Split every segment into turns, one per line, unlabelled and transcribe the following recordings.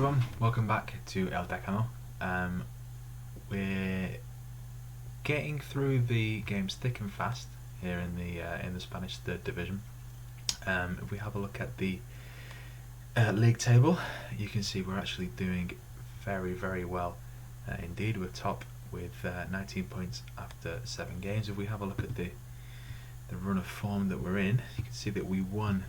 everyone, welcome back to El Decano. We're getting through the games thick and fast here in the Spanish third division. If we have a look at the league table, you can see we're actually doing very well indeed. We're top with 19 points after 7 games. If we have a look at the run of form that we're in, you can see that we won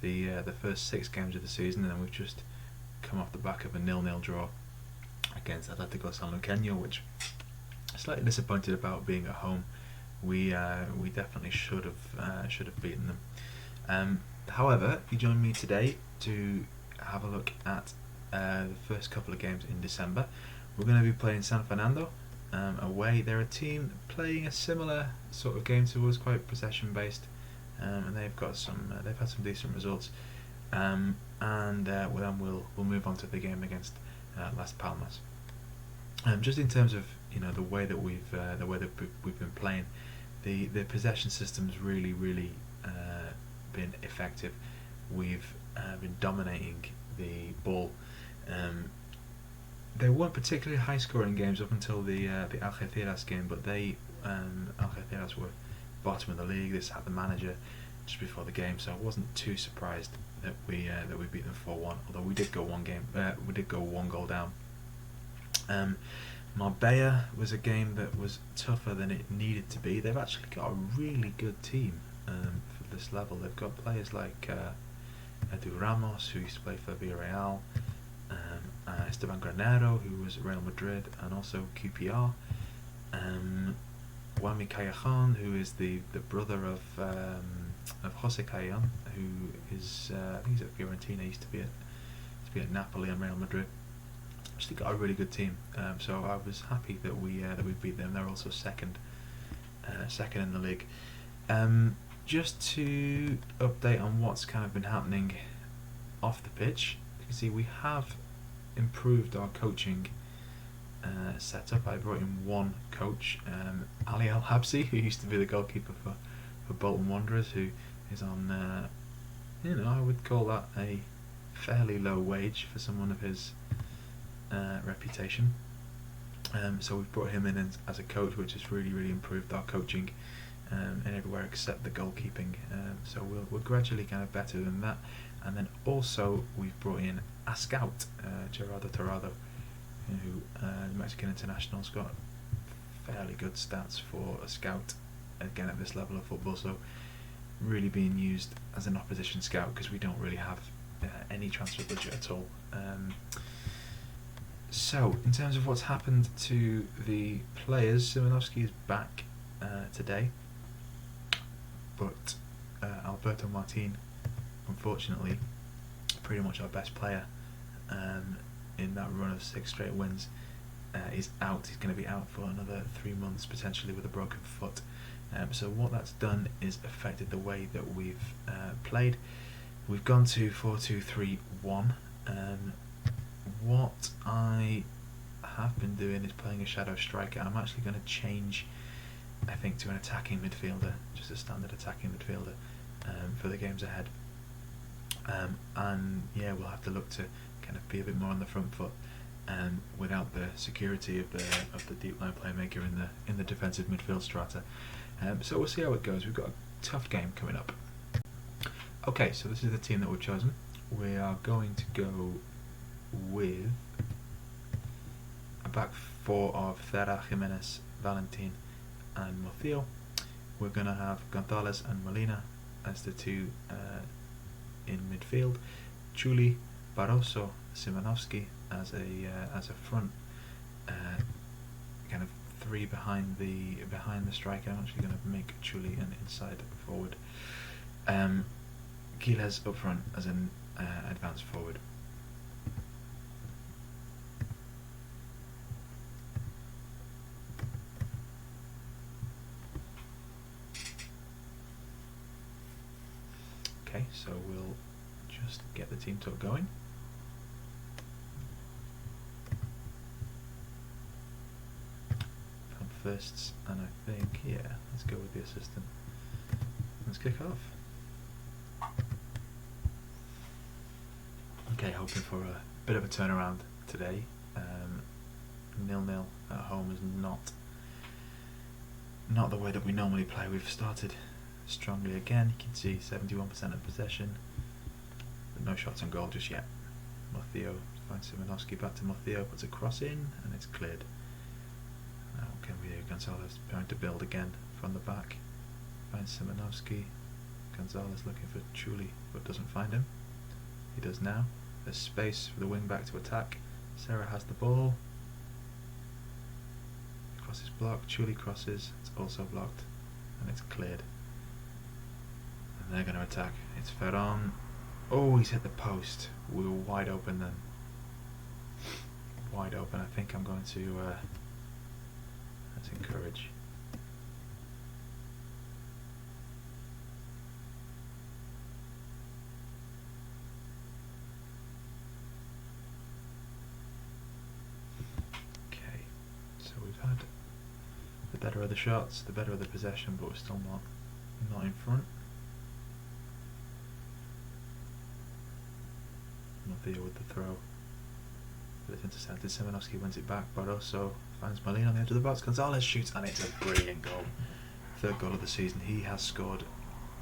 the first 6 games of the season, and then we've just come off the back of a 0-0 draw against Atlético Sanluqueño, which I'm slightly disappointed about being at home. We definitely should have beaten them. However, you join me today to have a look at the first couple of games in December. We're going to be playing San Fernando away. They're a team playing a similar sort of game to us, quite possession based, and they've had some decent results. And then we'll move on to the game against Las Palmas. Just in terms of the way that we've been playing, the possession system's really been effective. We've been dominating the ball. They weren't particularly high scoring games up until the Algeciras game, but Algeciras were bottom of the league. They sacked the manager just before the game, so I wasn't too surprised that we beat them 4-1. Although we did go one goal down. Marbella was a game that was tougher than it needed to be. They've actually got a really good team for this level. They've got players like Edu Ramos, who used to play for Villarreal, Esteban Granero, who was at Real Madrid and also QPR, Wami Callahan, who is the brother of Jose Callahan, who is I think he's at Fiorentina. He used to be at Napoli and Real Madrid. Actually got a really good team, so I was happy that we beat them. They're also second in the league. Just to update on what's kind of been happening off the pitch, you can see we have improved our coaching setup. I brought in one coach, Ali Al Habsi, who used to be the goalkeeper for Bolton Wanderers, who is on I would call that a fairly low wage for someone of his reputation. So we've brought him in as a coach, which has really improved our coaching in everywhere except the goalkeeping. So we're gradually kind of better than that. And then also we've brought in a scout, Gerardo Torrado, who the Mexican international's got fairly good stats for a scout, again at this level of football. So really being used as an opposition scout, because we don't really have any transfer budget at all. So in terms of what's happened to the players, Szymanowski is back today, but Alberto Martin, unfortunately, pretty much our best player in that run of 6 straight wins, is out. He's going to be out for another 3 months, potentially with a broken foot. So what that's done is affected the way that we've played. We've gone to 4-2-3-1. What I have been doing is playing a shadow striker. I'm actually going to change, I think, to an attacking midfielder, just a standard attacking midfielder for the games ahead. And yeah, we'll have to look to kind of be a bit more on the front foot, without the security of the deep line playmaker in the defensive midfield strata. So we'll see how it goes. We've got a tough game coming up. Okay, so this is the team that we've chosen. We are going to go with a back 4 of Ferra, Jimenez, Valentin and Murcio. We're going to have Gonzalez and Molina as the 2 in midfield, Chuli, Barroso, Szymanowski as a front kind of 3 behind the striker. I'm actually going to make Chuli an inside forward. Quiles up front as an advanced forward. Okay, so we'll just get the team talk going. From firsts, and I think, yeah, let's go with the assistant. Let's kick off. Okay, hoping for bit of a turnaround today. 0-0 at home is not the way that we normally play. We've started strongly again. You can see 71% of possession, but no shots on goal just yet. Matteo finds Szymanowski, back to Matteo, puts a cross in, and it's cleared. Now what can we do? Gonzalez trying to build again from the back. Finds Szymanowski. Gonzalez looking for Chuli, but doesn't find him. He does now. There's space for the wing back to attack. Serra has the ball. Cross is blocked. Chuli crosses. It's also blocked, and it's cleared. And they're going to attack. It's Ferron. Oh, he's hit the post. We were wide open then. Wide open. I think I'm going to. Let's encourage. The better of the shots, the better of the possession, but we're still not in front. Matteo with the throw, but it's intercepted. Szymanowski wins it back. Barroso finds Molina on the edge of the box. Gonzalez shoots, and it's a brilliant goal. Third goal of the season. He has scored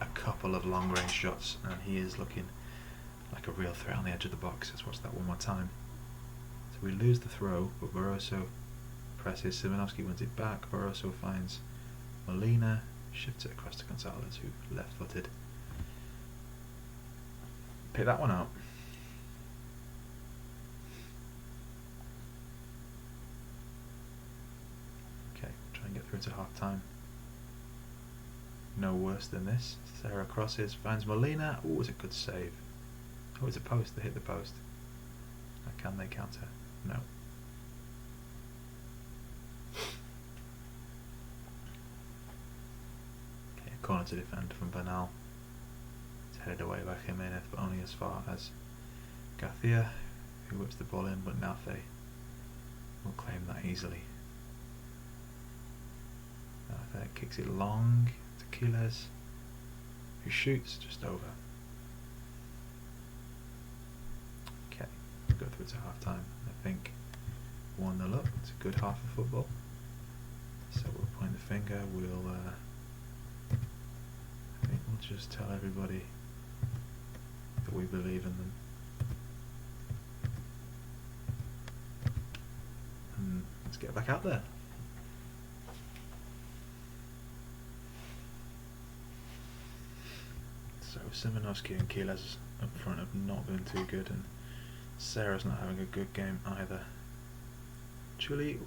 a couple of long-range shots, and he is looking like a real threat on the edge of the box. Let's watch that one more time. So we lose the throw, but Barroso presses. Szymanowski wins it back. Barroso finds Molina, shifts it across to Gonzalez, who left-footed. Pick that one out. Okay, try and get through to half-time. No worse than this. Serra crosses, finds Molina. Oh, it's a good save. Oh, it's a post. They hit the post. Now can they counter? No. Corner to defend from Bernal. It's headed away by Jimenez, but only as far as Garcia, who whips the ball in, but Nafe will claim that easily. Nafe kicks it long to Quiles, who shoots just over. Okay, we'll go through to half time. I think 1-0 up. It's a good half of football. So we'll point the finger. We'll just tell everybody that we believe in them. And let's get back out there. So Szymanowski and Quiles up front have not been too good, and Serra's not having a good game either. Chuli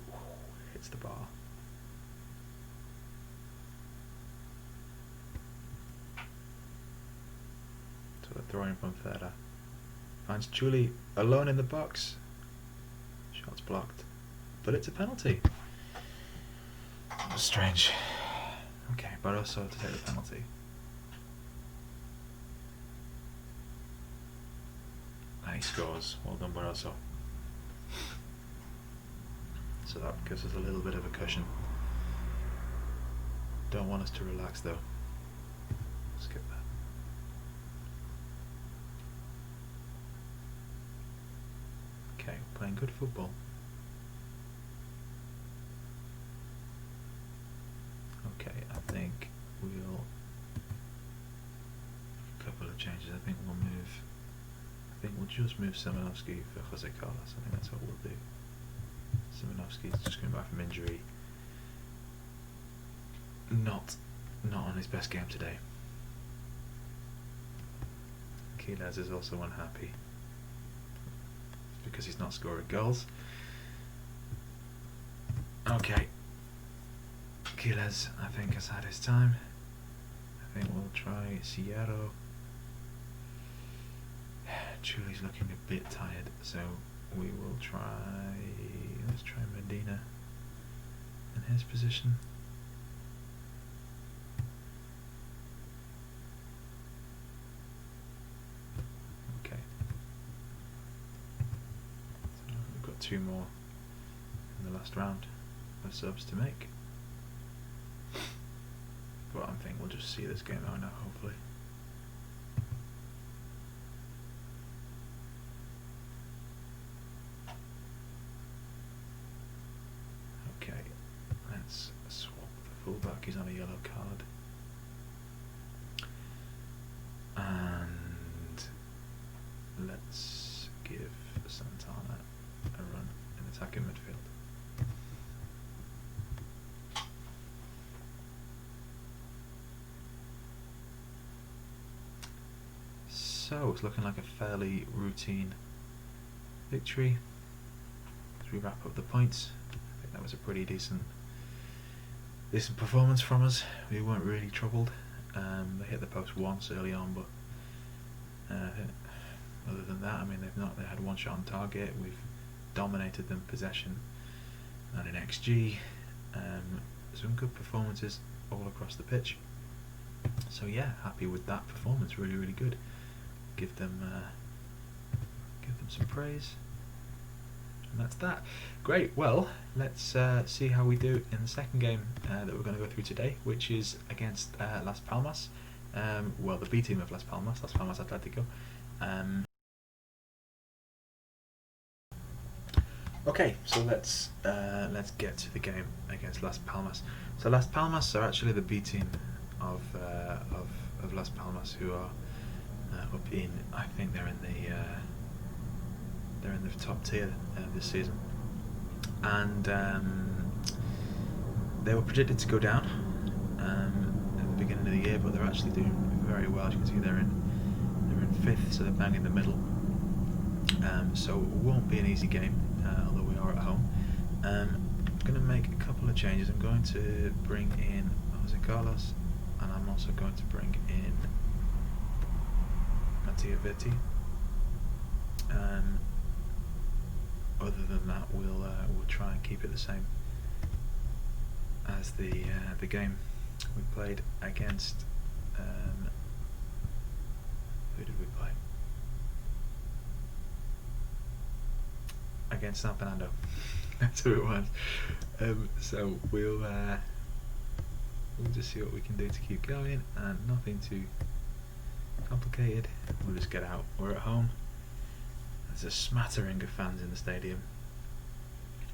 hits the bar. So they're throwing from Ferra. Finds Chuli alone in the box. Shot's blocked, but it's a penalty. That was strange. Okay, Barroso to take the penalty. And he scores. Well done, Barroso. So that gives us a little bit of a cushion. Don't want us to relax though. Skip that. Okay, playing good football. Okay, I think we'll a couple of changes. I think we'll just move Szymanowski for Jose Carlos. I think that's what we'll do. Szymanowski's just coming back from injury. Not on his best game today. Quiles is also unhappy because he's not scoring goals. Okay. Quiles, I think, has had his time. I think we'll try Sierro. Chuli's looking a bit tired, so we will let's try Medina in his position. Okay. So we've got 2 more in the last round of subs to make. But I think we'll just see this game out now, hopefully. And let's give Santana a run in attacking midfield. So it's looking like a fairly routine victory as we wrap up the points. I think that was a pretty decent performance from us. We weren't really troubled. They hit the post once early on, but other than that, I mean, they had one shot on target. We've dominated them possession and in XG. Some good performances all across the pitch. So yeah, happy with that performance. Really, really good. Give them some praise. And that's that. Great. Well, let's see how we do in the second game that we're going to go through today, which is against Las Palmas. Well, the B team of Las Palmas Atletico. Okay, so let's get to the game against Las Palmas. So Las Palmas are actually the B team of Las Palmas, who are up in, I think they're in the top tier this season, and they were predicted to go down at the beginning of the year, but they're actually doing very well. As you can see, they're in fifth, so they're bang in the middle. So it won't be an easy game, although we are at home. I'm going to make a couple of changes. I'm going to bring in Jose Carlos, and I'm also going to bring in Mattia Vitti. Other than that, we'll try and keep it the same as the game we played against. Who did we play? Against San Fernando. That's who it was. So we'll just see what we can do to keep going, and nothing too complicated. We'll just get out. We're at home. There's a smattering of fans in the stadium.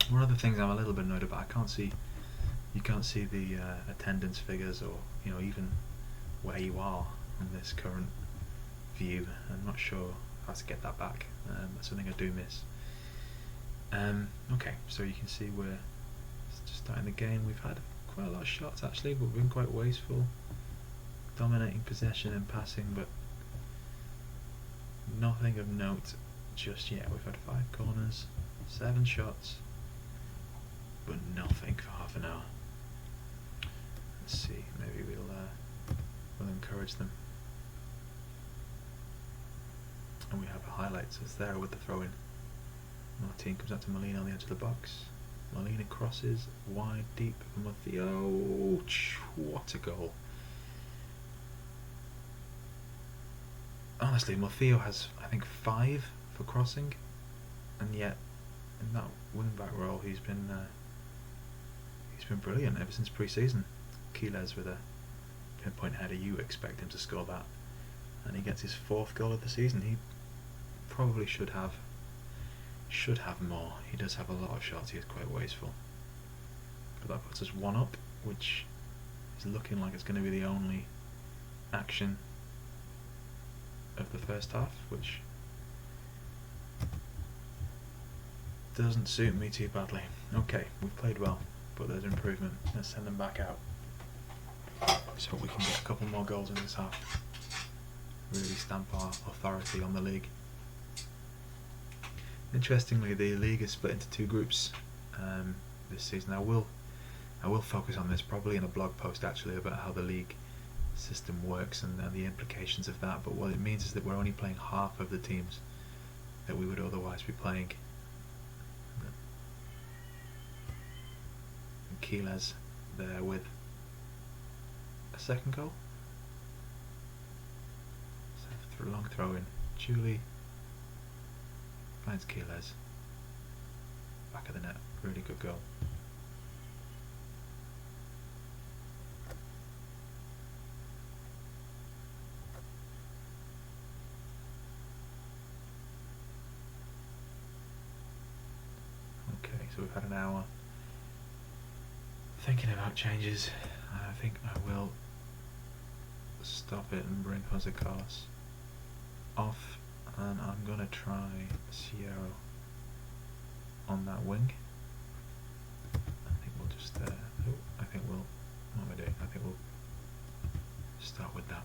One of the things I'm a little bit annoyed about, you can't see the attendance figures, or even where you are on this current view. I'm not sure how to get that back. That's something I do miss. Okay, so you can see we're just starting the game. We've had quite a lot of shots actually, but we've been quite wasteful, dominating possession and passing, but nothing of note just yet. We've had 5 corners, 7 shots, but nothing for half an hour. Let's see, maybe we'll encourage them. And we have a highlight, so it's there with the throw-in. Martin comes out to Molina on the edge of the box. Molina crosses wide, deep for Matteo. What a goal. Honestly, Matteo has, I think, 5 for crossing, and yet in that wing-back role he's been brilliant ever since pre-season. Quiles with a pinpoint header, you expect him to score that, and he gets his 4th goal of the season. He probably should have more. He does have a lot of shots. He is quite wasteful, but that puts us 1 up, which is looking like it's going to be the only action of the first half, which doesn't suit me too badly. Okay, we've played well, but there's improvement. Let's send them back out so we can get a couple more goals in this half. Really stamp our authority on the league. Interestingly, the league is split into 2 groups this season. I will focus on this probably in a blog post actually about how the league system works and the implications of that, but what it means is that we're only playing half of the teams that we would otherwise be playing. And Quiles there with a 2nd goal. So long throw in. Julie finds Quiles. Back of the net. Really good goal. Okay, so we've had an hour thinking about changes. I think I will stop it and bring Jose Carlos off, and I'm gonna try Sierra on that wing. I think we'll just what am I doing? I think we'll start with that.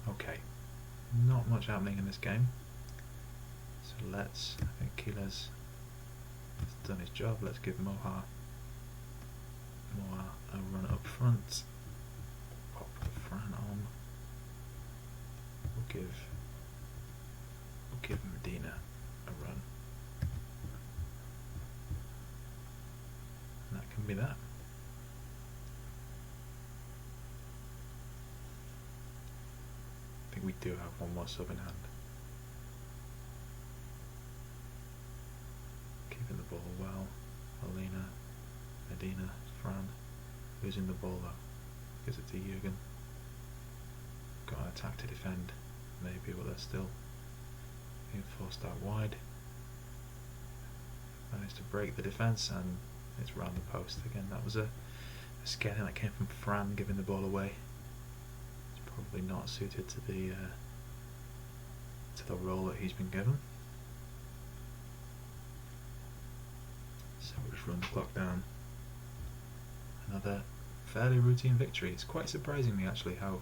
Okay, not much happening in this game, so I think Quiles has done his job. Let's give Moha a run up front. Pop Fran on. We'll give Medina a run. And that can be that. I think we do have one more sub in hand. Keeping the ball well. Alina, Medina, Fran. Losing the ball though. Gives it to Jürgen. Got an attack to defend, maybe, but they're still being forced out wide. Managed to break the defence, and it's round the post again. That was a scaling that came from Fran giving the ball away. It's probably not suited to the role that he's been given. So we'll just run the clock down. Another fairly routine victory. It's quite surprising me actually how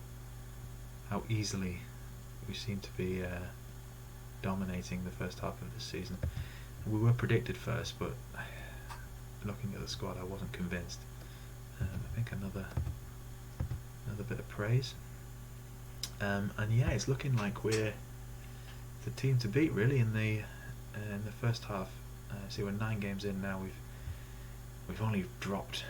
easily we seem to be dominating the first half of the season. We were predicted first, but looking at the squad, I wasn't convinced. I think another bit of praise. And yeah, it's looking like we're the team to beat really in the first half. See, we're 9 games in now. We've only dropped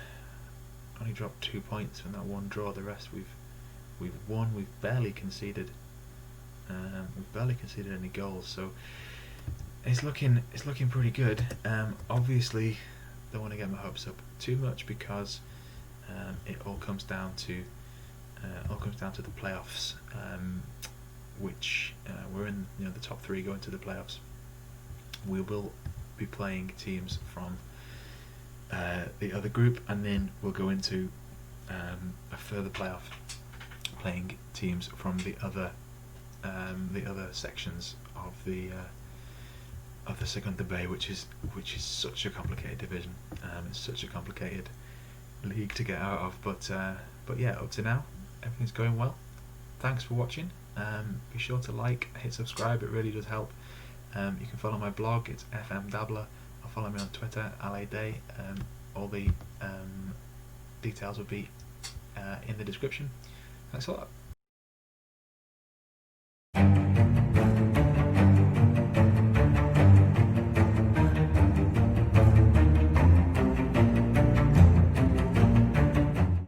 2 points from that one draw. The rest we've won. We've barely conceded. Any goals. So it's looking pretty good. Obviously, don't want to get my hopes up too much because it all comes down to the playoffs, which we're in. The top 3 go into the playoffs. We will be playing teams from the other group, and then we'll go into a further playoff, playing teams from the other sections of the Segunda B, which is such a complicated division. It's such a complicated league to get out of, but yeah, up to now everything's going well. Thanks for watching. Be sure to hit subscribe, it really does help. You can follow my blog, it's FM Dabbler, or follow me on Twitter, LA all the details will be in the description. Thanks a lot.